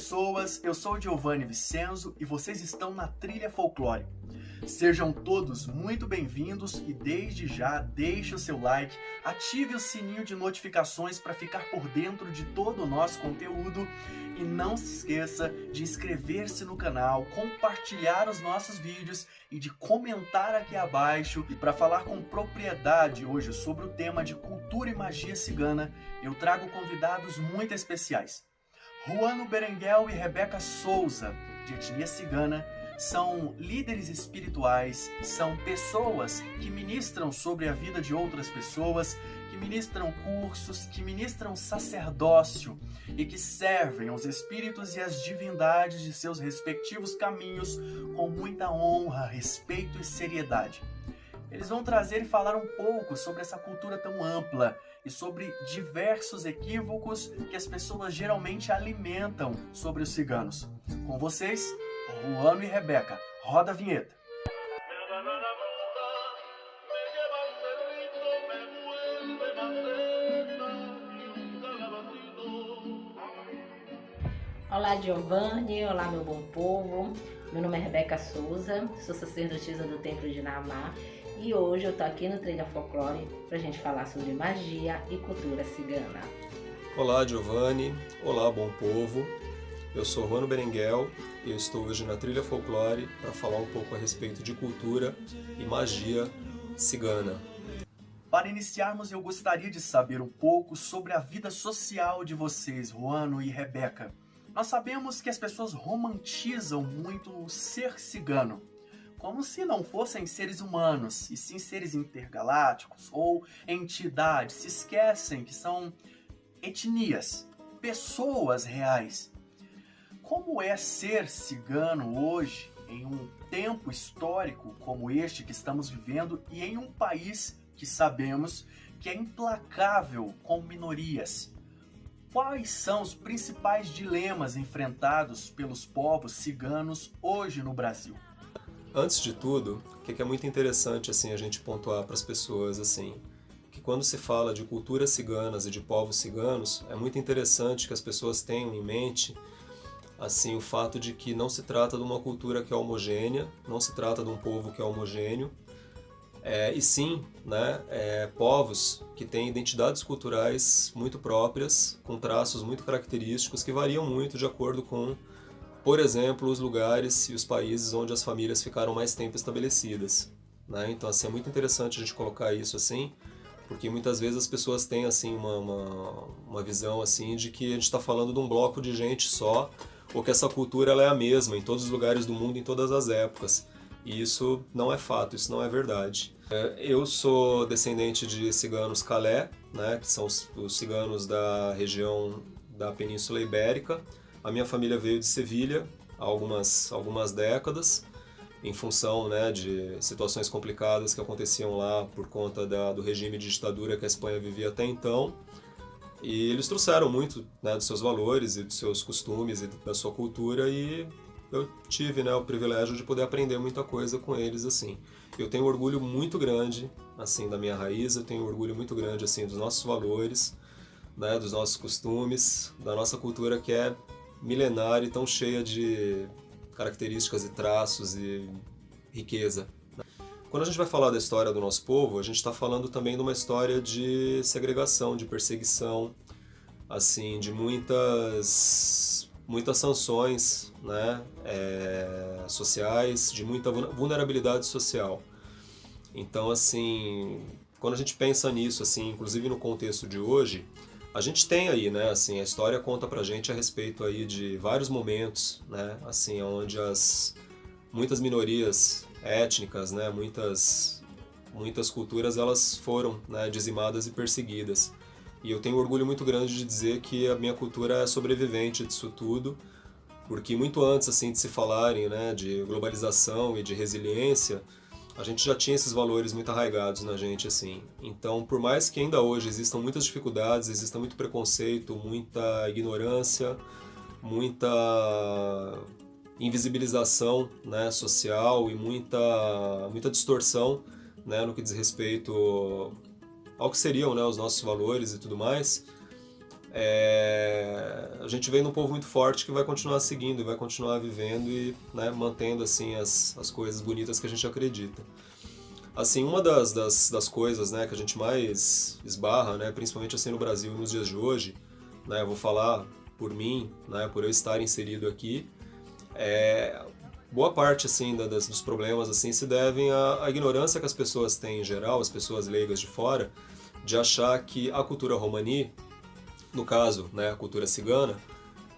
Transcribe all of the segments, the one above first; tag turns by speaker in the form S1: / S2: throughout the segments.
S1: pessoas, eu sou o Giovanni Vicenzo e vocês estão na Trilha Folclore. Sejam todos muito bem-vindos e desde já deixe o seu like, ative o sininho de notificações para ficar por dentro de todo o nosso conteúdo e não se esqueça de inscrever-se no canal, compartilhar os nossos vídeos e de comentar aqui abaixo. E para falar com propriedade hoje sobre o tema de cultura e magia cigana, eu trago convidados muito especiais. Juano Berenguel e Rebeca Souza, de etnia cigana, são líderes espirituais, são pessoas que ministram sobre a vida de outras pessoas, que ministram cursos, que ministram sacerdócio e que servem aos espíritos e às divindades de seus respectivos caminhos com muita honra, respeito e seriedade. Eles vão trazer e falar um pouco sobre essa cultura tão ampla e sobre diversos equívocos que as pessoas geralmente alimentam sobre os ciganos. Com vocês, Juano e Rebeca. Roda a vinheta.
S2: Olá, Giovanni. Olá, meu bom povo. Meu nome é Rebeca Souza, sou sacerdotisa do Templo de Namá e hoje eu tô aqui no Trilha Folclore pra gente falar sobre magia e cultura cigana.
S3: Olá, Giovanni. Olá, bom povo. Eu sou Juano Berenguel e eu estou hoje na Trilha Folclore para falar um pouco a respeito de cultura e magia cigana.
S1: Para iniciarmos, eu gostaria de saber um pouco sobre a vida social de vocês, Juano e Rebeca. Nós sabemos que as pessoas romantizam muito o ser cigano, como se não fossem seres humanos, e sim seres intergalácticos ou entidades. Se esquecem que são etnias, pessoas reais. Como é ser cigano hoje, em um tempo histórico como este que estamos vivendo e em um país que sabemos que é implacável com minorias? Quais são os principais dilemas enfrentados pelos povos ciganos hoje no Brasil?
S3: Antes de tudo, o que é muito interessante assim a gente pontuar para as pessoas assim, que quando se fala de culturas ciganas e de povos ciganos, é muito interessante que as pessoas tenham em mente assim o fato de que não se trata de uma cultura que é homogênea, não se trata de um povo que é homogêneo, e sim, né, povos que têm identidades culturais muito próprias, com traços muito característicos que variam muito de acordo com, por exemplo, os lugares e os países onde as famílias ficaram mais tempo estabelecidas, né? Então, assim, é muito interessante a gente colocar isso assim, porque muitas vezes as pessoas têm assim uma visão assim de que a gente está falando de um bloco de gente só, ou que essa cultura ela é a mesma em todos os lugares do mundo, em todas as épocas. E isso não é fato, isso não é verdade. Eu sou descendente de ciganos Calé, né, que são os ciganos da região da Península Ibérica. A minha família veio de Sevilha há algumas décadas, em função, né, de situações complicadas que aconteciam lá por conta do regime de ditadura que a Espanha vivia até então. E eles trouxeram muito, né, dos seus valores e dos seus costumes e da sua cultura, e eu tive, né, o privilégio de poder aprender muita coisa com eles assim. Eu tenho um orgulho muito grande assim da minha raiz, eu tenho um orgulho muito grande assim dos nossos valores, né, dos nossos costumes, da nossa cultura que é milenária e tão cheia de características e traços e riqueza. Quando a gente vai falar da história do nosso povo, a gente está falando também de uma história de segregação, de perseguição, assim, de muitas sanções, né, sociais, de muita vulnerabilidade social. Então, assim, quando a gente pensa nisso, assim, inclusive no contexto de hoje, a gente tem aí, né, assim, a história conta pra gente a respeito aí de vários momentos, né, assim, onde muitas minorias étnicas, né, muitas culturas, elas foram, né, dizimadas e perseguidas. E eu tenho um orgulho muito grande de dizer que a minha cultura é sobrevivente disso tudo, porque muito antes assim de se falarem, né, de globalização e de resiliência, a gente já tinha esses valores muito arraigados na gente assim. Então, por mais que ainda hoje existam muitas dificuldades, exista muito preconceito, muita ignorância, muita invisibilização, né, social e muita distorção, né, no que diz respeito ao que seriam, né, os nossos valores e tudo mais, a gente vem num povo muito forte que vai continuar seguindo, vai continuar vivendo e, né, mantendo assim as coisas bonitas que a gente acredita. Assim, uma das coisas, né, que a gente mais esbarra, né, principalmente assim no Brasil nos dias de hoje, né, eu vou falar por mim, né, por eu estar inserido aqui, boa parte assim dos problemas assim se devem à ignorância que as pessoas têm em geral, as pessoas leigas de fora, de achar que a cultura romani, no caso, né, a cultura cigana,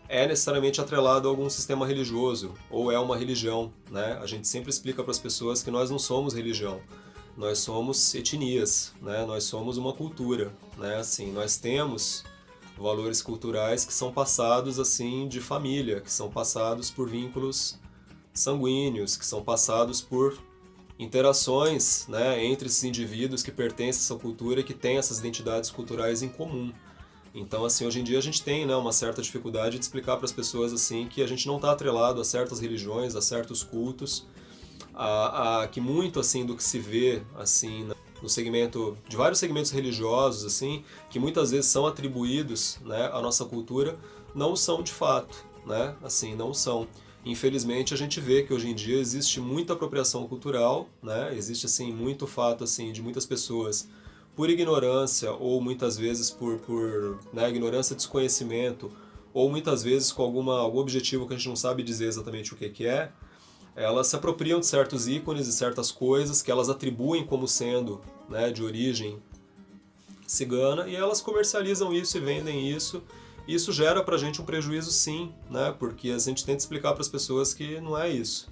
S3: é necessariamente atrelado a algum sistema religioso ou é uma religião, né? A gente sempre explica para as pessoas que nós não somos religião, nós somos etnias, né? Nós somos uma cultura, né? Assim, nós temos valores culturais que são passados assim de família, que são passados por vínculos sanguíneos, que são passados por interações, né, entre esses indivíduos que pertencem a essa cultura e que têm essas identidades culturais em comum. Então, assim, hoje em dia a gente tem, né, uma certa dificuldade de explicar para as pessoas assim que a gente não está atrelado a certas religiões, a certos cultos, que muito assim do que se vê assim no segmento de vários segmentos religiosos assim, que muitas vezes são atribuídos, né, à nossa cultura, não são de fato, né? Assim, não são. Infelizmente a gente vê que hoje em dia existe muita apropriação cultural, né? Existe assim muito fato assim de muitas pessoas por ignorância ou muitas vezes por né, ignorância, desconhecimento ou muitas vezes com algum objetivo que a gente não sabe dizer exatamente o que é, elas se apropriam de certos ícones e certas coisas que elas atribuem como sendo, né, de origem cigana e elas comercializam isso e vendem isso. E isso gera pra gente um prejuízo sim, né, porque a gente tenta explicar para as pessoas que não é isso.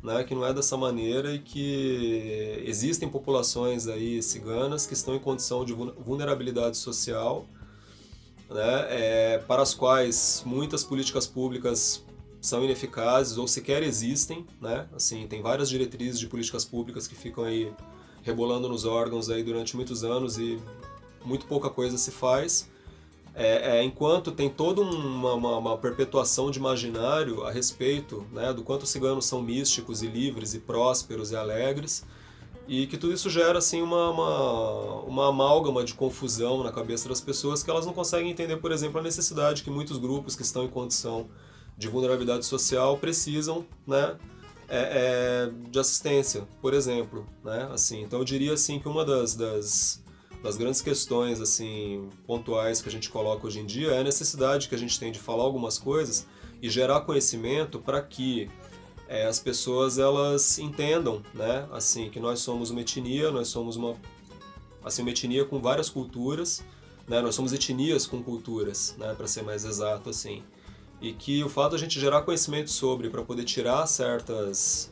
S3: Né, que não é dessa maneira e que existem populações aí ciganas que estão em condição de vulnerabilidade social, né, para as quais muitas políticas públicas são ineficazes ou sequer existem, né? Assim, tem várias diretrizes de políticas públicas que ficam aí rebolando nos órgãos aí durante muitos anos e muito pouca coisa se faz. Enquanto tem toda uma perpetuação de imaginário a respeito, né, do quanto os ciganos são místicos e livres e prósperos e alegres, e que tudo isso gera assim, uma amálgama de confusão na cabeça das pessoas que elas não conseguem entender, por exemplo, a necessidade que muitos grupos que estão em condição de vulnerabilidade social precisam, né, de assistência, por exemplo. Né? Assim, então eu diria assim, que uma das grandes questões assim pontuais que a gente coloca hoje em dia é a necessidade que a gente tem de falar algumas coisas e gerar conhecimento para que as pessoas elas entendam, né, assim, que nós somos uma etnia, nós somos uma etnia com várias culturas, né, nós somos etnias com culturas, né, para ser mais exato assim, e que o fato de a gente gerar conhecimento sobre para poder tirar certas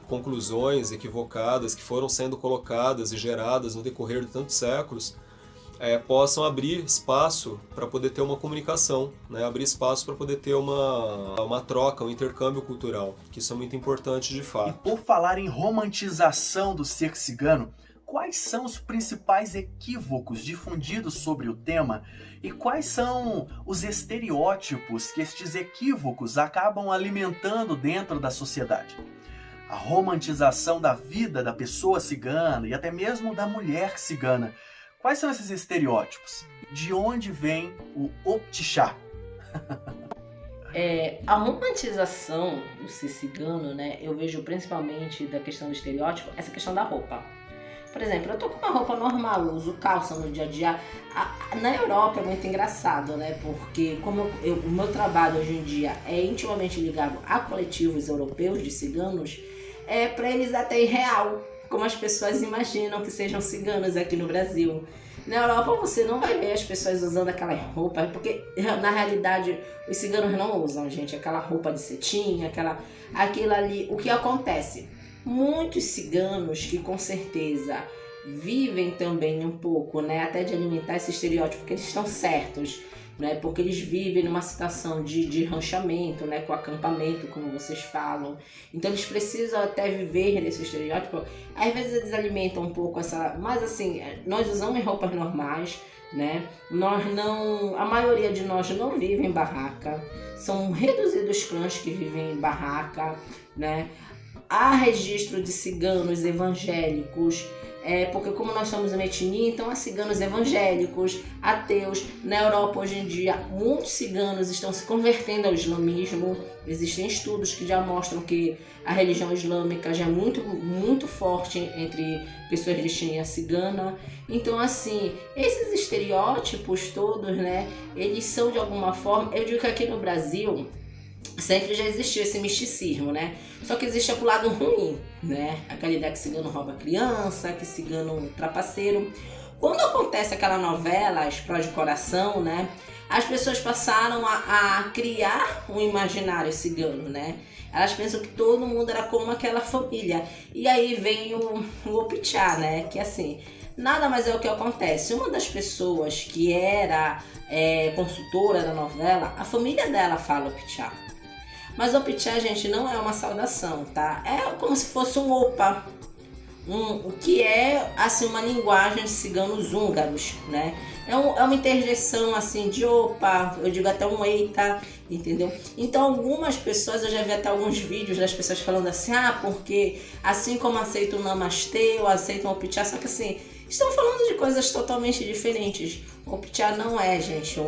S3: conclusões equivocadas que foram sendo colocadas e geradas no decorrer de tantos séculos possam abrir espaço para poder ter uma comunicação, né? Abrir espaço para poder ter uma troca, um intercâmbio cultural, que isso é muito importante de fato.
S1: E por falar em romantização do ser cigano, quais são os principais equívocos difundidos sobre o tema e quais são os estereótipos que estes equívocos acabam alimentando dentro da sociedade? A romantização da vida da pessoa cigana e até mesmo da mulher cigana. Quais são esses estereótipos? De onde vem o optixá?
S2: A romantização do ser cigano, né, eu vejo principalmente da questão do estereótipo, essa questão da roupa. Por exemplo, eu tô com uma roupa normal, eu uso calça no dia a dia. Na Europa é muito engraçado, né? Porque como o meu trabalho hoje em dia é intimamente ligado a coletivos europeus de ciganos, para eles até irreal, como as pessoas imaginam que sejam ciganos aqui no Brasil. Na Europa você não vai ver as pessoas usando aquela roupa, porque na realidade os ciganos não usam, gente, aquela roupa de cetim, aquilo ali. O que acontece? Muitos ciganos que com certeza vivem também um pouco, né, até de alimentar esse estereótipo, porque eles estão certos, né, porque eles vivem numa situação de ranchamento, né, com acampamento, como vocês falam. Então eles precisam até viver nesse estereótipo. Às vezes eles alimentam um pouco essa... Mas assim, nós usamos roupas normais, né, a maioria de nós não vive em barraca. São reduzidos clãs que vivem em barraca, né. Há registro de ciganos evangélicos porque como nós somos uma etnia, então há ciganos evangélicos, ateus. Na Europa hoje em dia, muitos ciganos estão se convertendo ao islamismo. Existem estudos que já mostram que a religião islâmica já é muito forte entre pessoas de etnia cigana. Então, assim, esses estereótipos todos, né, eles são de alguma forma... Eu digo que aqui no Brasil sempre já existiu esse misticismo, né? Só que existe o lado ruim, né? Aquela ideia que cigano rouba criança, que cigano trapaceiro. Quando acontece aquela novela, Explode Coração, né? As pessoas passaram a criar um imaginário cigano, né? Elas pensam que todo mundo era como aquela família. E aí vem o Opixá, né? Que assim, nada mais é o que acontece. Uma das pessoas que era consultora da novela, a família dela fala Opixá. Mas o Opixá, gente, não é uma saudação, tá? É como se fosse um opa, o que é assim uma linguagem de ciganos húngaros, né? É uma interjeição assim de opa, eu digo até um eita, entendeu? Então algumas pessoas, eu já vi até alguns vídeos das pessoas falando assim, porque assim como aceito o namastê, eu aceito o Opixá, só que assim, estão falando de coisas totalmente diferentes. O Opixá não é, gente,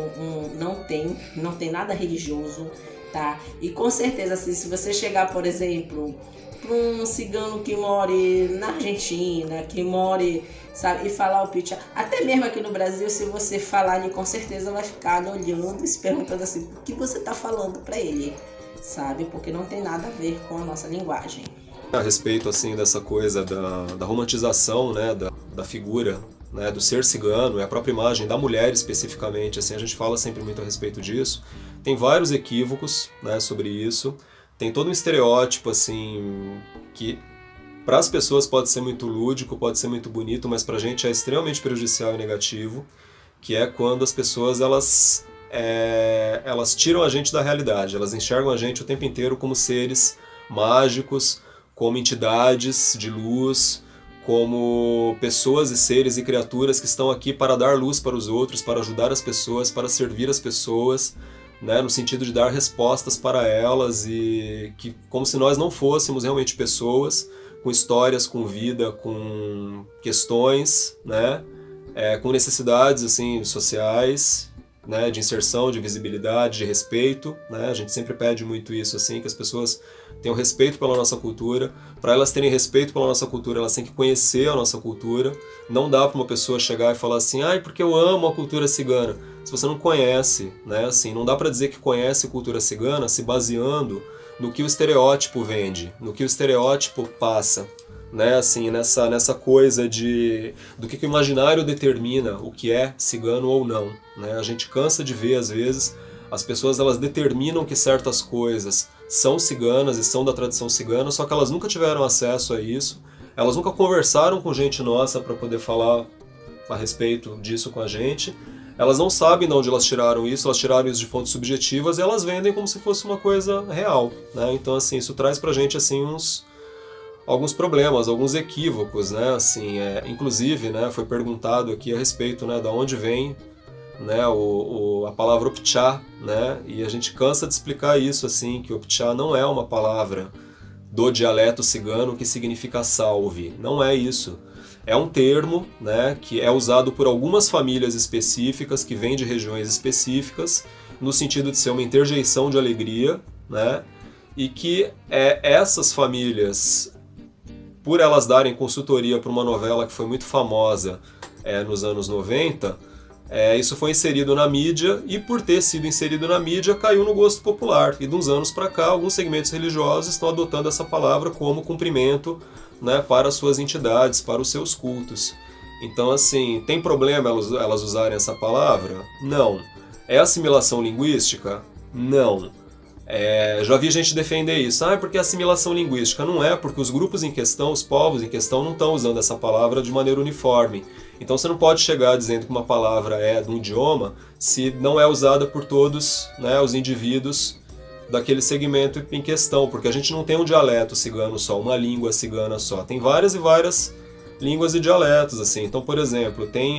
S2: não tem nada religioso, tá? E com certeza, assim, se você chegar, por exemplo, para um cigano que more na Argentina, que more, sabe, e falar o Opixá, até mesmo aqui no Brasil, se você falar, ele com certeza vai ficar olhando e se perguntando assim, o que você tá falando para ele, sabe? Porque não tem nada a ver com a nossa linguagem.
S3: A respeito, assim, dessa coisa da romantização, né, da figura, né, do ser cigano, é a própria imagem da mulher especificamente, assim, a gente fala sempre muito a respeito disso. Tem vários equívocos, né, sobre isso. Tem todo um estereótipo, assim, que para as pessoas pode ser muito lúdico, pode ser muito bonito, mas para a gente é extremamente prejudicial e negativo, que é quando as pessoas elas tiram a gente da realidade, elas enxergam a gente o tempo inteiro como seres mágicos, como entidades de luz, como pessoas e seres e criaturas que estão aqui para dar luz para os outros, para ajudar as pessoas, para servir as pessoas, né, no sentido de dar respostas para elas, e que como se nós não fôssemos realmente pessoas com histórias, com vida, com questões, né, com necessidades assim sociais, né, de inserção, de visibilidade, de respeito, né? A gente sempre pede muito isso, assim, que as pessoas tenham respeito pela nossa cultura. Para elas terem respeito pela nossa cultura, elas têm que conhecer a nossa cultura. Não dá para uma pessoa chegar e falar assim, porque eu amo a cultura cigana. Se você não conhece, né, assim, não dá para dizer que conhece cultura cigana se baseando no que o estereótipo vende, no que o estereótipo passa, né, assim, nessa coisa do que o imaginário determina o que é cigano ou não, né? A gente cansa de ver, às vezes, as pessoas elas determinam que certas coisas são ciganas e são da tradição cigana, só que elas nunca tiveram acesso a isso, elas nunca conversaram com gente nossa para poder falar a respeito disso com a gente, elas não sabem de onde elas tiraram isso de fontes subjetivas e elas vendem como se fosse uma coisa real, né? Então, assim, isso traz pra gente, assim, alguns problemas, alguns equívocos, né? Assim, inclusive, né, foi perguntado aqui a respeito, né, da onde vem, né, a palavra Opixá, né? E a gente cansa de explicar isso, assim, que Opixá não é uma palavra do dialeto cigano que significa salve. Não é isso. É um termo, né, que é usado por algumas famílias específicas, que vêm de regiões específicas, no sentido de ser uma interjeição de alegria, né? E que essas famílias, por elas darem consultoria para uma novela que foi muito famosa nos anos 90, isso foi inserido na mídia, e por ter sido inserido na mídia, caiu no gosto popular. E de uns anos para cá, alguns segmentos religiosos estão adotando essa palavra como cumprimento, né, para suas entidades, para os seus cultos. Então, assim, tem problema elas usarem essa palavra? Não. É assimilação linguística? Não. Já vi gente defender isso. Porque é assimilação linguística. Não é, porque os grupos em questão, os povos em questão, não estão usando essa palavra de maneira uniforme. Então você não pode chegar dizendo que uma palavra é de um idioma se não é usada por todos, né, os indivíduos daquele segmento em questão, porque a gente não tem um dialeto cigano só, uma língua cigana só. Tem várias e várias línguas e dialetos, assim. Então, por exemplo, tem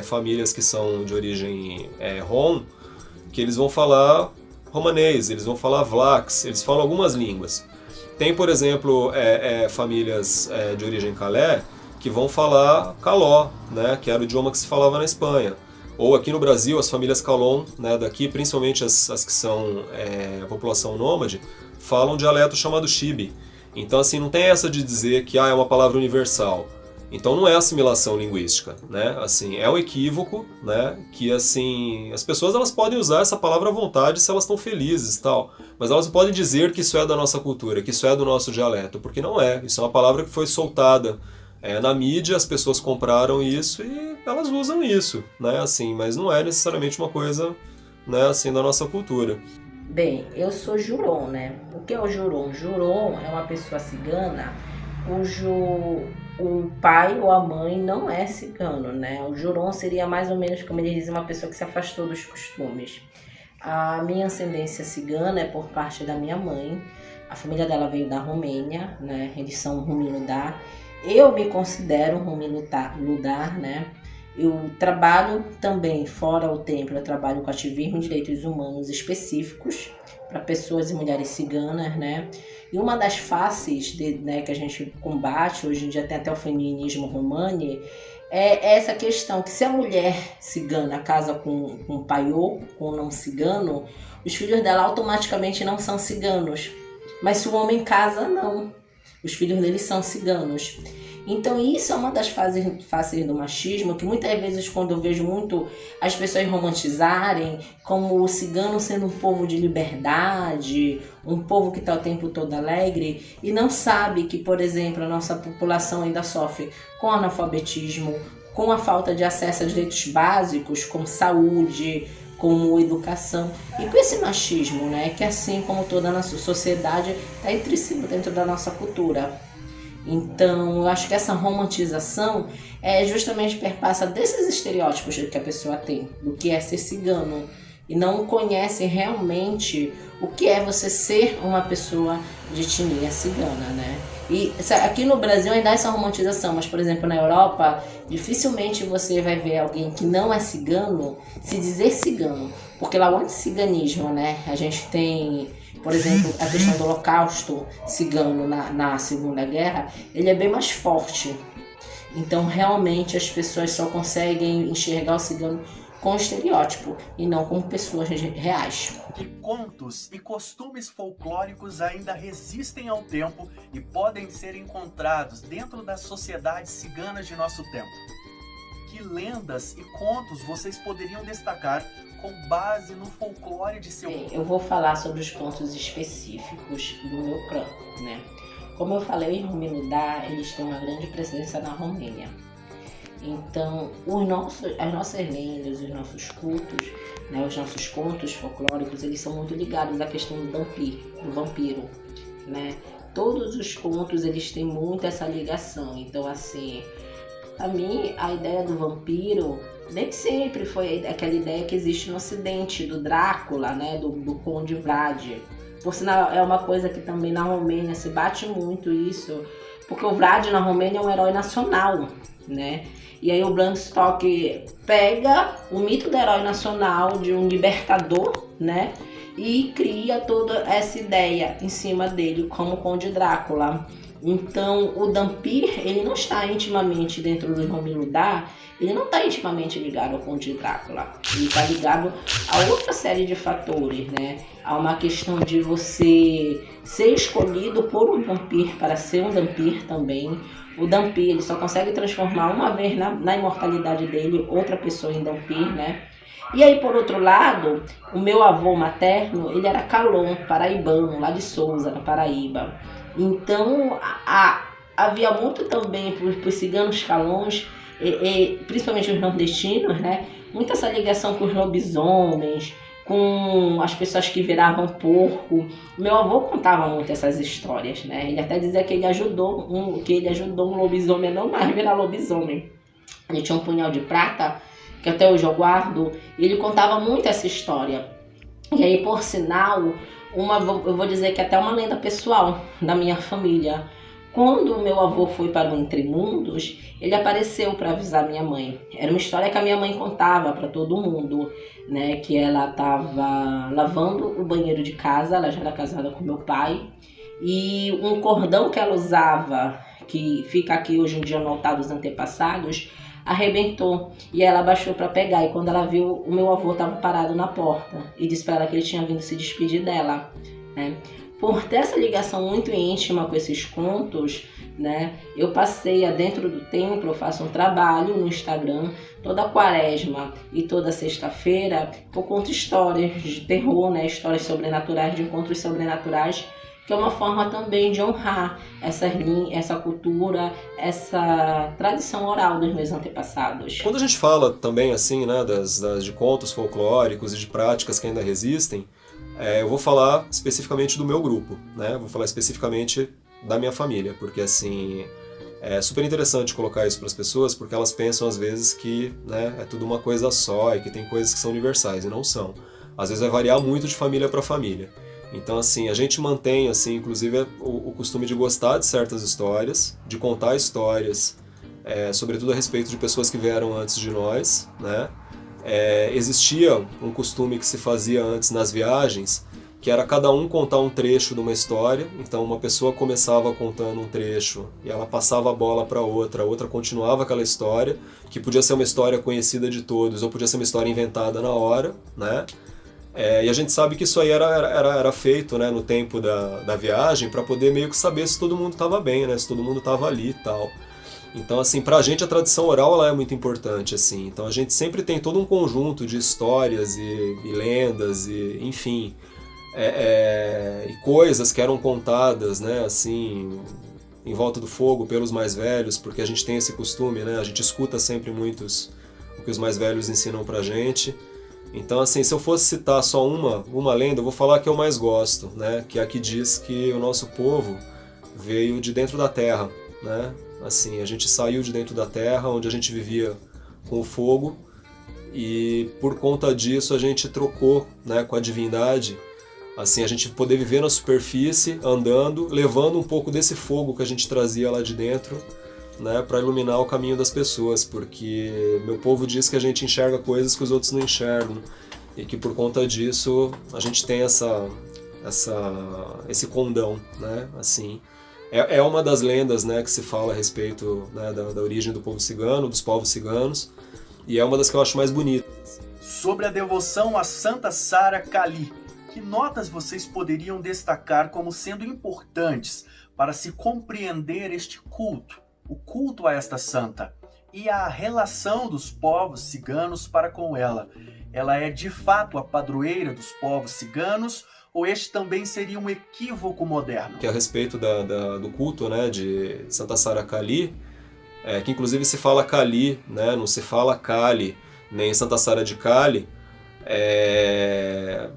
S3: famílias que são de origem rom, que eles vão falar romanês, eles vão falar vlax, eles falam algumas línguas. Tem, por exemplo, famílias de origem calé, que vão falar caló, né, que era o idioma que se falava na Espanha. Ou aqui no Brasil, as famílias calon, né, daqui, principalmente as que são a população nômade, falam um dialeto chamado xibe. Então, assim, não tem essa de dizer que é uma palavra universal. Então não é assimilação linguística, né? Assim, é um equívoco, né? Que assim, as pessoas elas podem usar essa palavra à vontade se elas estão felizes e tal, mas elas não podem dizer que isso é da nossa cultura, que isso é do nosso dialeto, porque não é. Isso é uma palavra que foi soltada na mídia, as pessoas compraram isso e elas usam isso, né? Assim, mas não é necessariamente uma coisa, né? Assim, da nossa cultura.
S2: Bem, eu sou Juron, né? O que é o Juron? Juron é uma pessoa cigana cujo o pai ou a mãe não é cigano, né? O Juron seria mais ou menos, como eles dizem, uma pessoa que se afastou dos costumes. A minha ascendência cigana é por parte da minha mãe. A família dela veio da Romênia, né? Eles são Rumi-Ludar. Eu me considero Rumi-Ludar, né? Eu trabalho também, fora o templo, eu trabalho com ativismo de direitos humanos específicos para pessoas e mulheres ciganas, né? E uma das faces né, que a gente combate, hoje em dia tem até o feminismo romani, é essa questão que se a mulher cigana casa com um paiô, com um não cigano, os filhos dela automaticamente não são ciganos. Mas se o homem casa, não. Os filhos dele são ciganos. Então isso é uma das faces do machismo, que muitas vezes quando eu vejo muito as pessoas romantizarem como o cigano sendo um povo de liberdade, um povo que está o tempo todo alegre, e não sabe que, por exemplo, a nossa população ainda sofre com analfabetismo, com a falta de acesso a direitos básicos, como saúde, como educação, e com esse machismo, né, que assim como toda a nossa sociedade está intrínseco dentro da nossa cultura. Então, eu acho que essa romantização justamente perpassa desses estereótipos que a pessoa tem, do que é ser cigano, e não conhece realmente o que é você ser uma pessoa de etnia cigana, né? E aqui no Brasil ainda há essa romantização, mas, por exemplo, na Europa, dificilmente você vai ver alguém que não é cigano se dizer cigano, porque lá o anticiganismo, né? A gente tem, por exemplo, a questão do holocausto cigano na Segunda Guerra, ele é bem mais forte. Então, realmente, as pessoas só conseguem enxergar o cigano com estereótipo e não como pessoas reais.
S1: Que contos e costumes folclóricos ainda resistem ao tempo e podem ser encontrados dentro das sociedades ciganas de nosso tempo? Que lendas e contos vocês poderiam destacar com base no folclore de seu povo?
S2: Eu vou falar sobre os pontos específicos do meu clã, né? Como eu falei, os Rumi-Ludar, eles têm uma grande presença na Romênia. Então, as nossas lendas, os nossos cultos, né, os nossos contos folclóricos, eles são muito ligados à questão do vampiro, né? Todos os contos, eles têm muito essa ligação. Então, assim, para mim, a ideia do vampiro nem sempre foi aquela ideia que existe no Ocidente, do Drácula, né, do Conde Vlad. Por sinal, é uma coisa que também na Romênia se bate muito isso, porque o Vlad na Romênia é um herói nacional, né? E aí o Bram Stoker pega o mito do herói nacional, de um libertador, né? E cria toda essa ideia em cima dele, como o Conde Drácula. Então, o Dhampir, ele não está intimamente dentro do Rumi-Ludar, ele não está intimamente ligado ao Conde Drácula. Ele está ligado a outra série de fatores, né? Há uma questão de você ser escolhido por um Dhampir para ser um Dhampir também. O Dhampir, ele só consegue transformar uma vez na imortalidade dele outra pessoa em Dhampir, né? E aí, por outro lado, o meu avô materno, ele era Calon, paraibano, lá de Sousa, na Paraíba. Então, havia muito também para os ciganos calons, principalmente os nordestinos, né? Muita essa ligação com os lobisomens, com as pessoas que viravam porco. Meu avô contava muito essas histórias, né? Ele até dizia que ele ajudou um lobisomem a não mais virar lobisomem. Ele tinha um punhal de prata, que até hoje eu guardo, e ele contava muito essa história. E aí, por sinal, eu vou dizer que até uma lenda pessoal da minha família. Quando o meu avô foi para o Entre Mundos, ele apareceu para avisar minha mãe. Era uma história que a minha mãe contava para todo mundo, né? Que ela estava lavando o banheiro de casa, ela já era casada com meu pai, e um cordão que ela usava, que fica aqui hoje em dia no altar dos antepassados, arrebentou. E ela baixou para pegar. E quando ela viu, o meu avô estava parado na porta. E disse para ela que ele tinha vindo se despedir dela, né? Por ter essa ligação muito íntima com esses contos, né, eu passei dentro do templo, eu faço um trabalho no Instagram, toda quaresma e toda sexta-feira, eu conto histórias de terror, né, histórias sobrenaturais, de encontros sobrenaturais, que é uma forma também de honrar essa cultura, essa tradição oral dos meus antepassados.
S3: Quando a gente fala também assim, né, de contos folclóricos e de práticas que ainda resistem, eu vou falar especificamente do meu grupo, né? Vou falar especificamente da minha família, porque assim é super interessante colocar isso para as pessoas, porque elas pensam às vezes que, né, é tudo uma coisa só e que tem coisas que são universais, e não são. Às vezes vai variar muito de família para família. Então assim, a gente mantém assim, inclusive o costume de gostar de certas histórias, de contar histórias, sobretudo a respeito de pessoas que vieram antes de nós, né? Existia um costume que se fazia antes nas viagens, que era cada um contar um trecho de uma história. Então uma pessoa começava contando um trecho e ela passava a bola para outra, a outra continuava aquela história, que podia ser uma história conhecida de todos ou podia ser uma história inventada na hora, né? E a gente sabe que isso aí era feito, né, no tempo da viagem, para poder meio que saber se todo mundo estava bem, né, se todo mundo estava ali e tal. Então, assim, pra gente a tradição oral ela é muito importante, assim. Então a gente sempre tem todo um conjunto de histórias e lendas e, enfim, e coisas que eram contadas, né, assim, em volta do fogo pelos mais velhos, porque a gente tem esse costume, né, a gente escuta sempre muitos o que os mais velhos ensinam pra gente. Então, assim, se eu fosse citar só uma lenda, eu vou falar a que eu mais gosto, né, que é a que diz que o nosso povo veio de dentro da terra, né? Assim, a gente saiu de dentro da terra, onde a gente vivia com o fogo, e por conta disso a gente trocou, né, com a divindade, assim, a gente poder viver na superfície, andando, levando um pouco desse fogo que a gente trazia lá de dentro, né, para iluminar o caminho das pessoas, porque meu povo diz que a gente enxerga coisas que os outros não enxergam, e que por conta disso a gente tem esse condão, né, assim. É uma das lendas, né, que se fala a respeito, né, da origem do povo cigano, dos povos ciganos, e é uma das que eu acho mais bonitas.
S1: Sobre a devoção a Santa Sara Kali, que notas vocês poderiam destacar como sendo importantes para se compreender este culto, o culto a esta santa, e a relação dos povos ciganos para com ela? Ela é de fato a padroeira dos povos ciganos, ou este também seria um equívoco moderno?
S3: Que é a respeito do culto, né, de Santa Sara Kali, que inclusive se fala Kali, né, não se fala Kali, nem Santa Sara de Kali.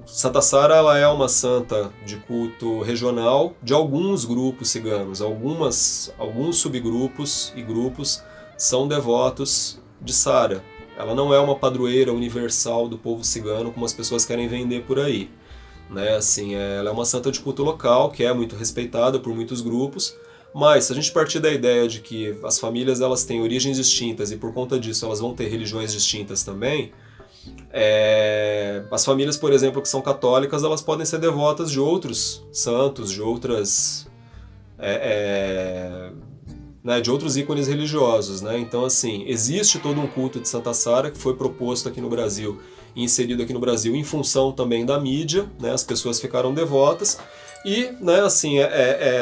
S3: Santa Sara ela é uma santa de culto regional de alguns grupos ciganos. Alguns subgrupos e grupos são devotos de Sara. Ela não é uma padroeira universal do povo cigano como as pessoas querem vender por aí. Né, assim, ela é uma santa de culto local, que é muito respeitada por muitos grupos, mas se a gente partir da ideia de que as famílias elas têm origens distintas e por conta disso elas vão ter religiões distintas também, as famílias, por exemplo, que são católicas, elas podem ser devotas de outros santos, de outras né, de outros ícones religiosos, né? Então, assim, existe todo um culto de Santa Sara que foi proposto aqui no Brasil e inserido aqui no Brasil em função também da mídia, né? As pessoas ficaram devotas e, né, assim,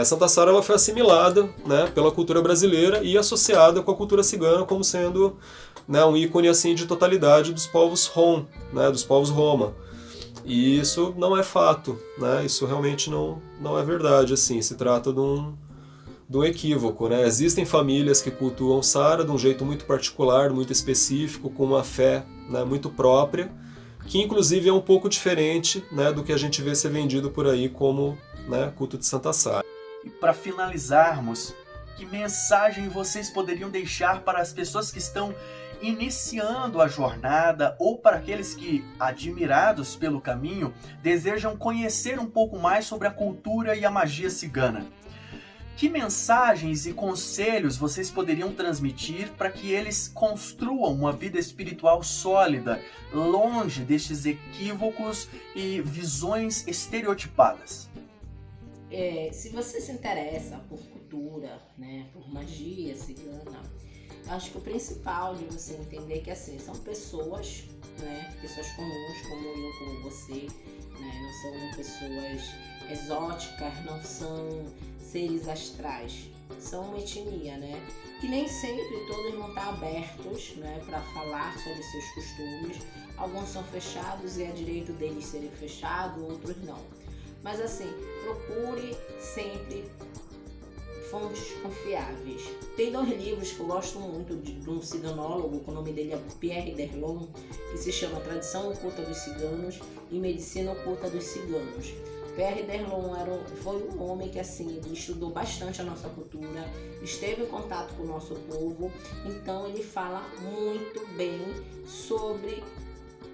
S3: Santa Sara ela foi assimilada, né, pela cultura brasileira e associada com a cultura cigana como sendo, né, um ícone assim de totalidade dos povos Rom, né, dos povos Roma. E isso não é fato, né? Isso realmente não é verdade, assim, se trata de um equívoco, né? Existem famílias que cultuam Sara de um jeito muito particular, muito específico, com uma fé, né, muito própria, que inclusive é um pouco diferente, né, do que a gente vê ser vendido por aí como, né, culto de Santa Sara.
S1: E para finalizarmos, que mensagem vocês poderiam deixar para as pessoas que estão iniciando a jornada ou para aqueles que, admirados pelo caminho, desejam conhecer um pouco mais sobre a cultura e a magia cigana? Que mensagens e conselhos vocês poderiam transmitir para que eles construam uma vida espiritual sólida, longe destes equívocos e visões estereotipadas?
S2: Se você se interessa por cultura, né, por magia cigana, eu acho que o principal de você entender é que assim, são pessoas, né, pessoas comuns como eu, como você, né, não são pessoas exóticas, não são seres astrais, são uma etnia, né, que nem sempre todos vão estar abertos, né, para falar sobre seus costumes. Alguns são fechados e é direito deles serem fechados, outros não. Mas assim, procure sempre fontes confiáveis. Tem 2 livros que eu gosto muito de um ciganólogo, o nome dele é Pierre Derlon, que se chama Tradição Oculta dos Ciganos e Medicina Oculta dos Ciganos. Pierre Derlon foi um homem que assim, ele estudou bastante a nossa cultura, esteve em contato com o nosso povo, então ele fala muito bem sobre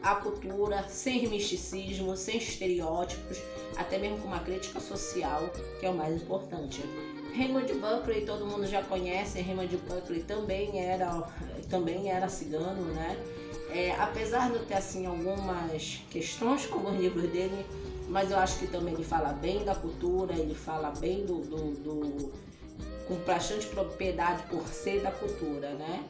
S2: a cultura, sem misticismo, sem estereótipos, até mesmo com uma crítica social, que é o mais importante. Raymond Buckley, todo mundo já conhece, Raymond Buckley também era cigano, né? Apesar de ter assim algumas questões com alguns livros dele, mas eu acho que também ele fala bem da cultura, ele fala bem com bastante propriedade por ser da cultura, né?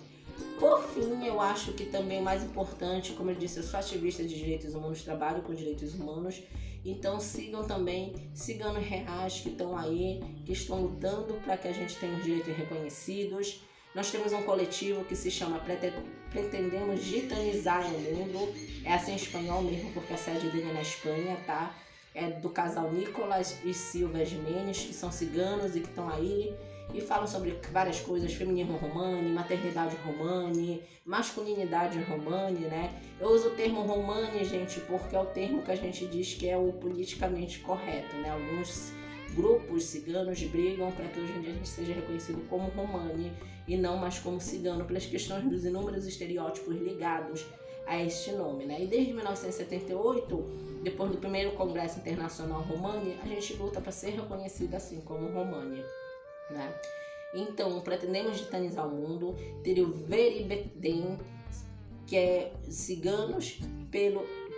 S2: Por fim, eu acho que também o mais importante, como eu disse, eu sou ativista de direitos humanos, trabalho com direitos humanos, então sigam também ciganos reais que estão aí, que estão lutando para que a gente tenha os direitos reconhecidos. Nós temos um coletivo que se chama Pretendemos Gitanizar o Mundo, é assim em espanhol mesmo, porque a sede dele é na Espanha, tá? É do casal Nicolas e Silva Jimenez, que são ciganos e que estão aí e falam sobre várias coisas, feminismo romani, maternidade romani, masculinidade romani, né? Eu uso o termo romani, gente, porque é o termo que a gente diz que é o politicamente correto, né? Alguns grupos ciganos brigam para que hoje em dia a gente seja reconhecido como romani e não mais como cigano, pelas questões dos inúmeros estereótipos ligados a este nome, né? E desde 1978, depois do primeiro Congresso Internacional Romani, a gente luta para ser reconhecido assim como romani, né? Então, pretendemos gitanizar o mundo, ter o Veribeten, que é ciganos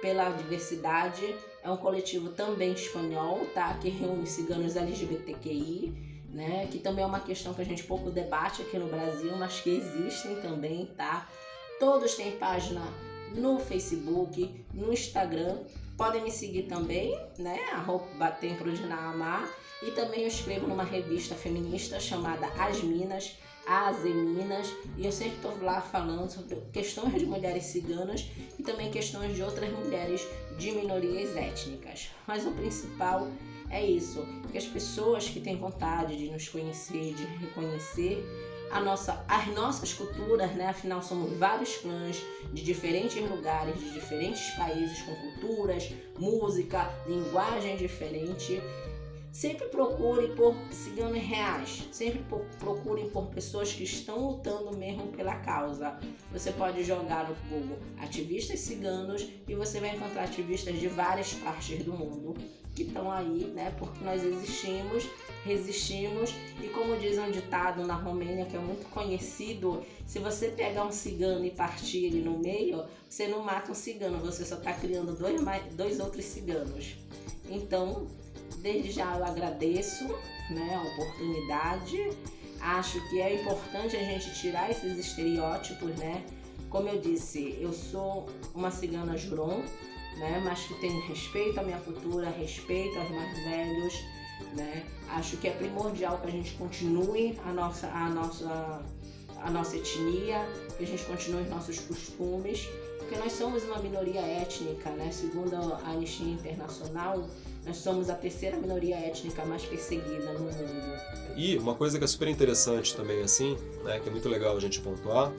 S2: pela diversidade, é um coletivo também espanhol, tá? Que reúne ciganos LGBTQI, né? Que também é uma questão que a gente pouco debate aqui no Brasil, mas que existem também, tá? Todos têm página no Facebook, no Instagram, podem me seguir também, né? @Templo-de-Naamá, e também eu escrevo numa revista feminista chamada As Minas, e eu sempre estou lá falando sobre questões de mulheres ciganas e também questões de outras mulheres de minorias étnicas. Mas o principal é isso, que as pessoas que têm vontade de nos conhecer, de reconhecer as nossas culturas, né? Afinal, somos vários clãs de diferentes lugares, de diferentes países, com culturas, música, linguagem diferente. Sempre procurem por ciganos reais, sempre procurem por pessoas que estão lutando mesmo pela causa. Você pode jogar no Google ativistas ciganos e você vai encontrar ativistas de várias partes do mundo que estão aí, né? Porque nós existimos, resistimos e, como diz um ditado na Romênia que é muito conhecido, se você pegar um cigano e partir ele no meio, você não mata um cigano, você só está criando dois outros ciganos. Então, desde já eu agradeço, né, a oportunidade. Acho que é importante a gente tirar esses estereótipos, né? Como eu disse, eu sou uma cigana Juron, né, mas que tem respeito à minha cultura, respeito aos mais velhos, né? Acho que é primordial que a gente continue a nossa etnia, que a gente continue os nossos costumes, porque nós somos uma minoria étnica, né? Segundo a Anistia Internacional, nós somos a 3ª minoria étnica mais perseguida no mundo.
S3: E uma coisa que é super interessante também, assim, né, que é muito legal a gente pontuar,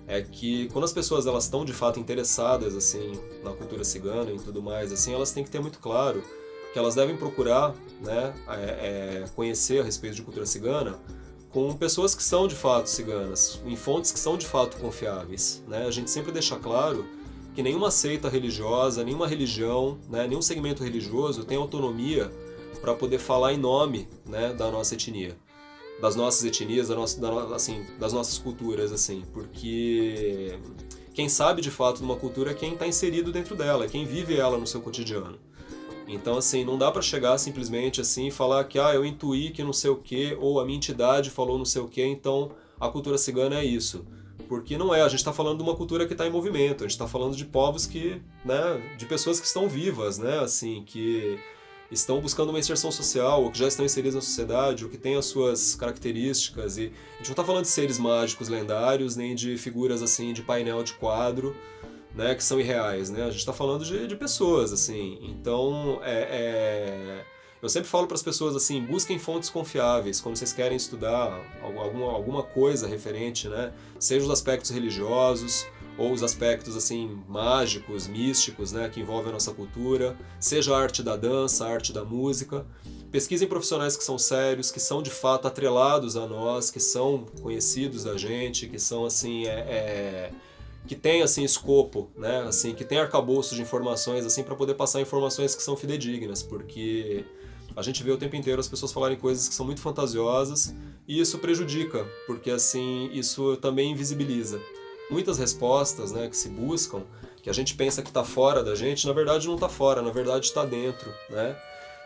S3: é que quando as pessoas elas estão de fato interessadas assim na cultura cigana e tudo mais, assim, elas têm que ter muito claro que elas devem procurar, né, conhecer a respeito de cultura cigana com pessoas que são de fato ciganas, em fontes que são de fato confiáveis, né? A gente sempre deixa claro que nenhuma seita religiosa, nenhuma religião, né, nenhum segmento religioso tem autonomia para poder falar em nome, né, da nossa etnia, das nossas etnias, das nossas culturas, assim, porque quem sabe de fato de uma cultura é quem está inserido dentro dela, é quem vive ela no seu cotidiano. Então, assim, não dá para chegar simplesmente assim e falar que eu intuí que não sei o que, ou a minha entidade falou não sei o que, então a cultura cigana é isso. Porque não é, a gente está falando de uma cultura que está em movimento, a gente está falando de povos que, né, de pessoas que estão vivas, né, assim, que estão buscando uma inserção social, ou que já estão inseridas na sociedade, ou que têm as suas características. E a gente não está falando de seres mágicos lendários, nem de figuras assim de painel de quadro, né, que são irreais, né? A gente está falando de pessoas, assim. Então, eu sempre falo para as pessoas assim, busquem fontes confiáveis quando vocês querem estudar alguma coisa referente, né? Seja os aspectos religiosos ou os aspectos assim mágicos, místicos, né, que envolvem a nossa cultura, seja a arte da dança, a arte da música. Pesquisem profissionais que são sérios, que são de fato atrelados a nós, que são conhecidos da gente, que são assim que tem assim escopo, né, assim, que tem arcabouço de informações assim para poder passar informações que são fidedignas, porque a gente vê o tempo inteiro as pessoas falarem coisas que são muito fantasiosas e isso prejudica, porque assim isso também invisibiliza. Muitas respostas, né, que se buscam, que a gente pensa que está fora da gente, na verdade não está fora, na verdade está dentro, né?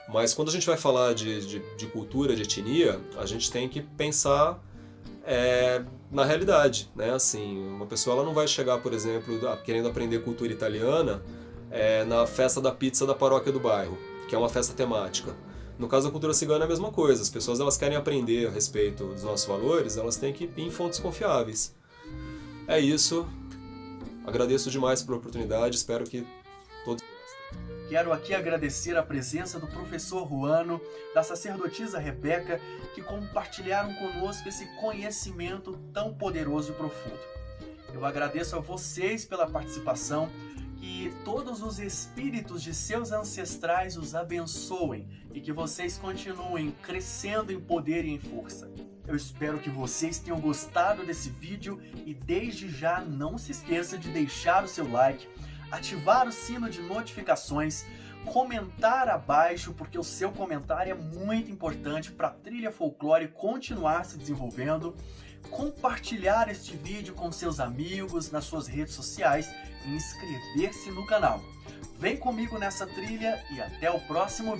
S3: Mas quando a gente vai falar de cultura, de etnia, a gente tem que pensar na realidade, né? Assim, uma pessoa ela não vai chegar, por exemplo, querendo aprender cultura italiana na festa da pizza da paróquia do bairro, que é uma festa temática. No caso da cultura cigana é a mesma coisa. As pessoas elas querem aprender a respeito dos nossos valores, elas têm que ir em fontes confiáveis. É isso. Agradeço demais pela oportunidade. Espero que todos gostem.
S1: Quero aqui agradecer a presença do professor Juano, da sacerdotisa Rebeca, que compartilharam conosco esse conhecimento tão poderoso e profundo. Eu agradeço a vocês pela participação, que todos os espíritos de seus ancestrais os abençoem e que vocês continuem crescendo em poder e em força. Eu espero que vocês tenham gostado desse vídeo e desde já não se esqueça de deixar o seu like, ativar o sino de notificações, comentar abaixo, porque o seu comentário é muito importante para a Trilha Folclore continuar se desenvolvendo, compartilhar este vídeo com seus amigos nas suas redes sociais e inscrever-se no canal. Vem comigo nessa trilha e até o próximo vídeo.